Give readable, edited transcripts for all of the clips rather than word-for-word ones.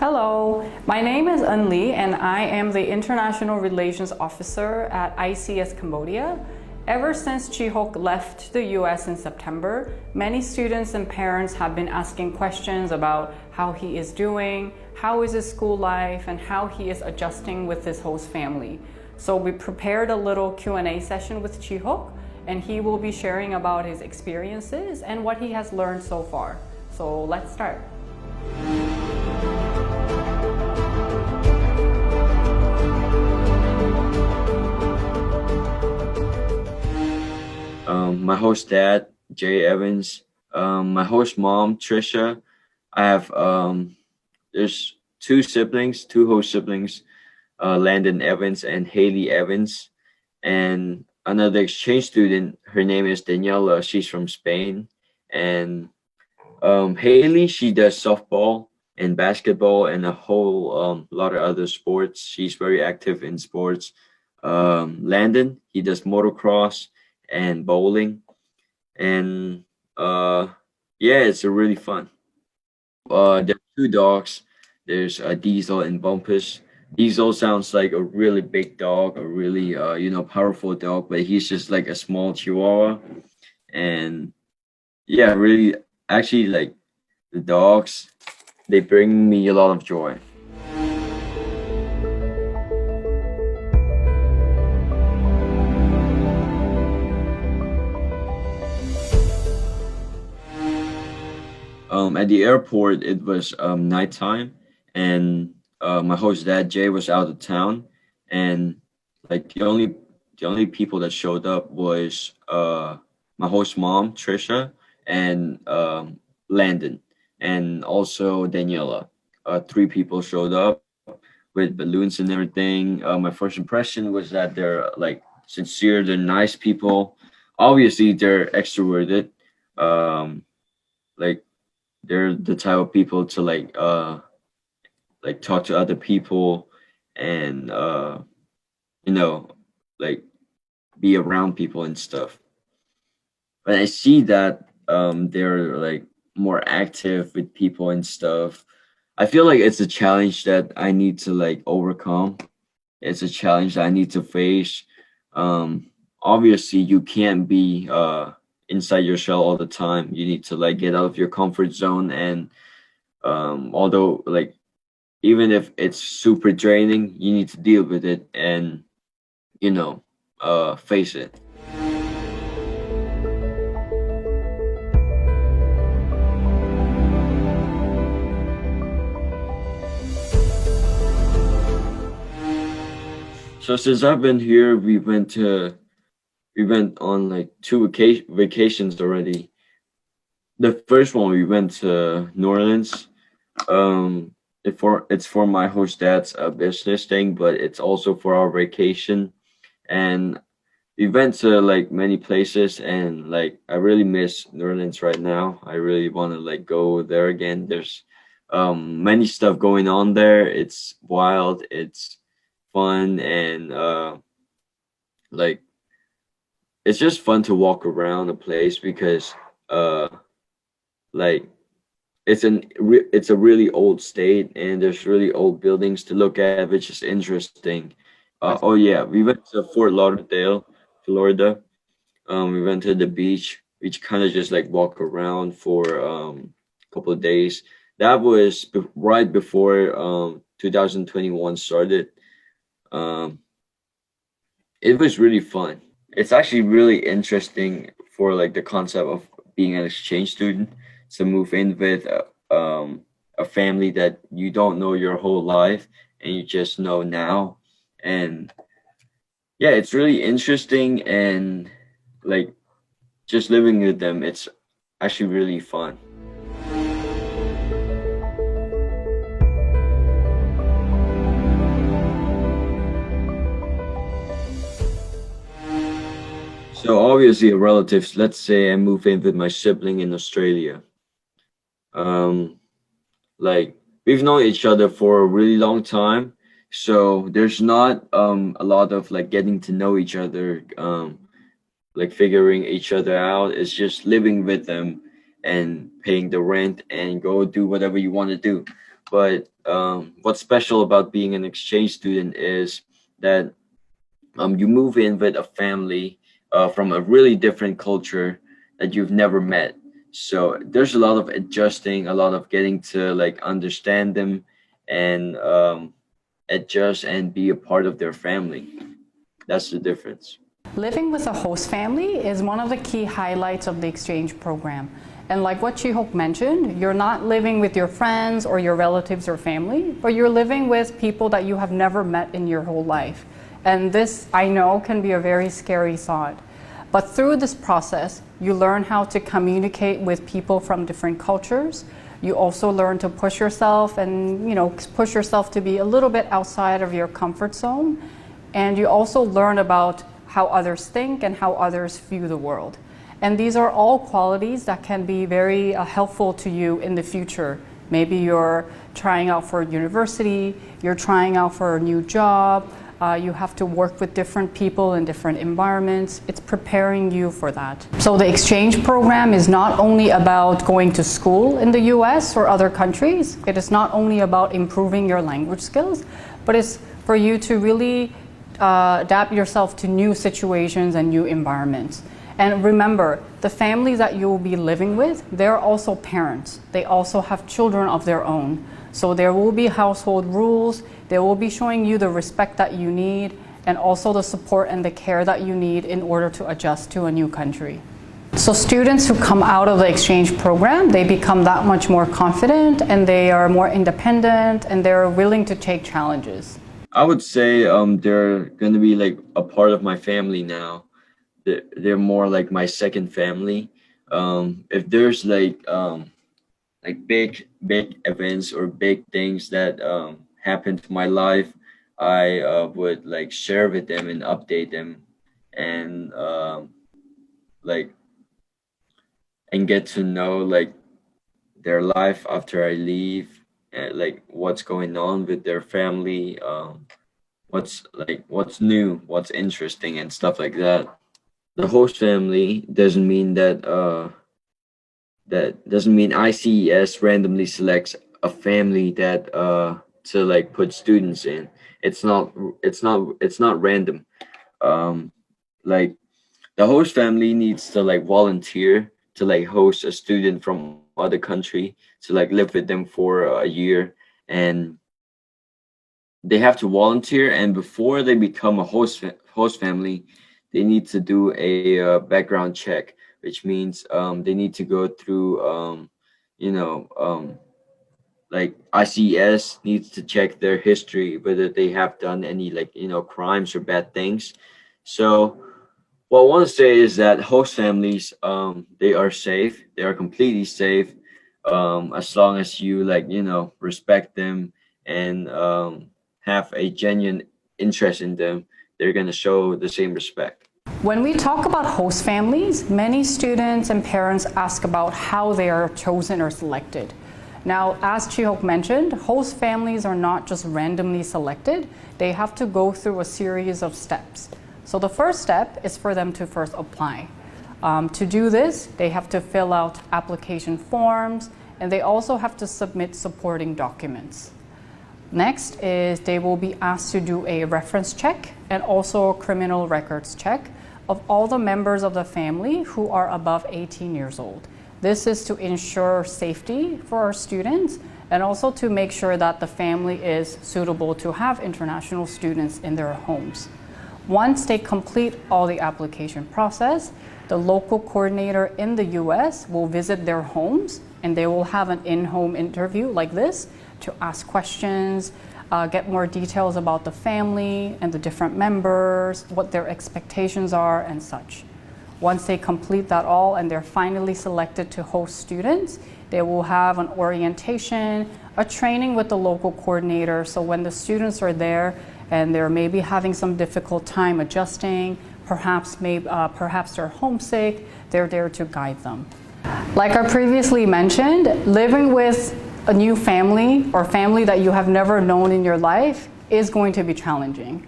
Hello, my name is Eun Lee and I am the International Relations Officer at ICS Cambodia. Ever since Chihok left the US in September, many students and parents have been asking questions about how he is doing, how is his school life, and how he is adjusting with his host family. So we prepared a little Q&A session with Chihok, and he will be sharing about his experiences and what he has learned so far. So let's start. My host dad, Jay Evans, my host mom, Trisha. I have there's two host siblings, Landon Evans and Haley Evans, and another exchange student. Her name is Daniela. She's from Spain, and Haley, she does softball and basketball and a whole lot of other sports. She's very active in sports. Landon, he does motocross and bowling, and uh, yeah, it's a really fun. There are two dogs. There's Diesel and Bumpus. Diesel sounds like a really big dog, a really powerful dog, but he's just like a small Chihuahua. And yeah, really, actually, like the dogs, they bring me a lot of joy. At the airport, it was nighttime, and my host dad Jay was out of town, and like the only people that showed up was my host mom Trisha and Landon, and also Daniela. Three people showed up with balloons and everything. My first impression was that they're like sincere, they're nice people. Obviously, they're extroverted. Um, like they're the type of people to like talk to other people and you know like be around people and stuff. But I see that they're like more active with people and stuff. I feel like it's a challenge that I need to like overcome. It's a challenge that I need to face. Obviously you can't be inside your shell all the time. You need to like get out of your comfort zone, and although like even if it's super draining, you need to deal with it and you know face it. So since I've been here, we went on like two vacations already. The first one we went to New Orleans. It's for my host dad's business thing, but it's also for our vacation. And we went to like many places, and like I really miss New Orleans right now. I really want to like go there again. There's many stuff going on there. It's wild, it's fun, and like it's just fun to walk around the place because uh like it's a really old state, and there's really old buildings to look at, which is interesting. Oh yeah, we went to Fort Lauderdale, Florida. We went to the beach. We kind of just like walk around for a couple of days. That was right before 2021 started. Um, it was really fun. It's actually really interesting for like the concept of being an exchange student to move in with a family that you don't know your whole life and you just know now. And yeah, it's really interesting, and like just living with them, it's actually really fun. So obviously relatives, let's say I move in with my sibling in Australia. Um, like we've known each other for a really long time, so there's not a lot of like getting to know each other, like figuring each other out. It's just living with them and paying the rent and go do whatever you want to do. But what's special about being an exchange student is that you move in with a family from a really different culture that you've never met. So there's a lot of adjusting, a lot of getting to like understand them and adjust and be a part of their family. That's the difference. Living with a host family is one of the key highlights of the exchange program. And like what Chihok mentioned, you're not living with your friends or your relatives or family, but you're living with people that you have never met in your whole life. And this, I know, can be a very scary thought. But through this process, you learn how to communicate with people from different cultures. You also learn to push yourself and, push yourself to be a little bit outside of your comfort zone. And you also learn about how others think and how others view the world. And these are all qualities that can be very helpful to you in the future. Maybe you're trying out for university, you're trying out for a new job, you have to work with different people in different environments. It's preparing you for that. So the exchange program is not only about going to school in the US or other countries. It is not only about improving your language skills, but it's for you to really adapt yourself to new situations and new environments. And remember, the families that you will be living with, they're also parents. They also have children of their own. So there will be household rules. They will be showing you the respect that you need and also the support and the care that you need in order to adjust to a new country. So students who come out of the exchange program, they become that much more confident and they are more independent and they're willing to take challenges. I would say they're gonna be like a part of my family now. They're more like my second family. If there's like big events or big things that happen to my life, I would like share with them and update them and like and get to know like their life after I leave and like what's going on with their family, what's new, what's interesting and stuff like that. The host family doesn't mean that doesn't mean ICES randomly selects a family that to like put students in. It's not random. Like the host family needs to like volunteer to like host a student from other country to like live with them for a year, and they have to volunteer, and before they become a host family they need to do a background check, which means they need to go through you know like ICS needs to check their history, whether they have done any like crimes or bad things. So what I want to say is that host families, they are safe. They are completely safe, as long as you like respect them and have a genuine interest in them. They're gonna show the same respect. When we talk about host families, many students and parents ask about how they are chosen or selected. Now, as Chihok mentioned, host families are not just randomly selected. They have to go through a series of steps. So the first step is for them to first apply. To do this, they have to fill out application forms, and they also have to submit supporting documents. Next is they will be asked to do a reference check and also a criminal records check of all the members of the family who are above 18 years old. This is to ensure safety for our students and also to make sure that the family is suitable to have international students in their homes. Once they complete all the application process, the local coordinator in the US will visit their homes and they will have an in-home interview like this to ask questions, get more details about the family and the different members, what their expectations are and such. Once they complete that all and they're finally selected to host students, they will have an orientation, a training with the local coordinator. So when the students are there and they're maybe having some difficult time adjusting, perhaps they're homesick, they're there to guide them. Like I previously mentioned, living with a new family or family that you have never known in your life is going to be challenging.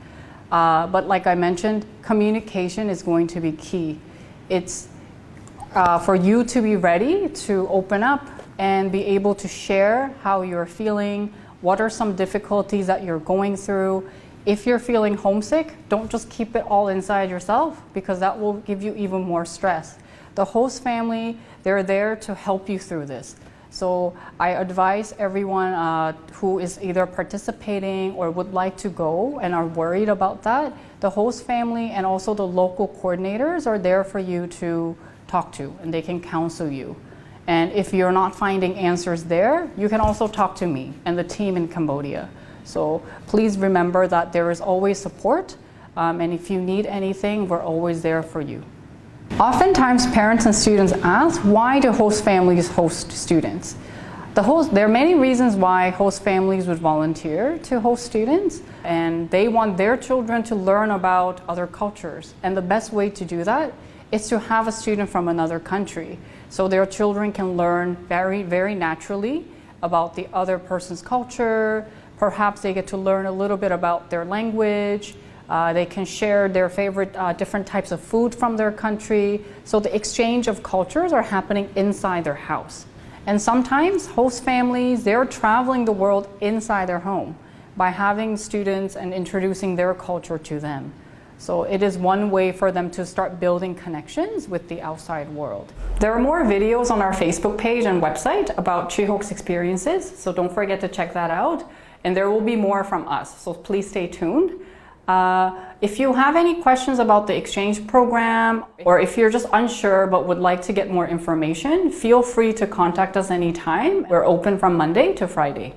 But like I mentioned, communication is going to be key. It's for you to be ready to open up, and be able to share how you're feeling, what are some difficulties that you're going through. If you're feeling homesick, don't just keep it all inside yourself, because that will give you even more stress. The host family, they're there to help you through this. So I advise everyone who is either participating or would like to go and are worried about that, the host family and also the local coordinators are there for you to talk to, and they can counsel you. And if you're not finding answers there, you can also talk to me and the team in Cambodia. So please remember that there is always support, and if you need anything, we're always there for you. Oftentimes, parents and students ask, why do host families host students? There are many reasons why host families would volunteer to host students, and they want their children to learn about other cultures. And the best way to do that is to have a student from another country, so their children can learn very, very naturally about the other person's culture. Perhaps they get to learn a little bit about their language. They can share their favorite different types of food from their country. So the exchange of cultures are happening inside their house. And sometimes host families, they're traveling the world inside their home by having students and introducing their culture to them. So it is one way for them to start building connections with the outside world. There are more videos on our Facebook page and website about Chihok's experiences, so don't forget to check that out. And there will be more from us, so please stay tuned. If you have any questions about the exchange program, or if you're just unsure but would like to get more information, feel free to contact us anytime. We're open from Monday to Friday.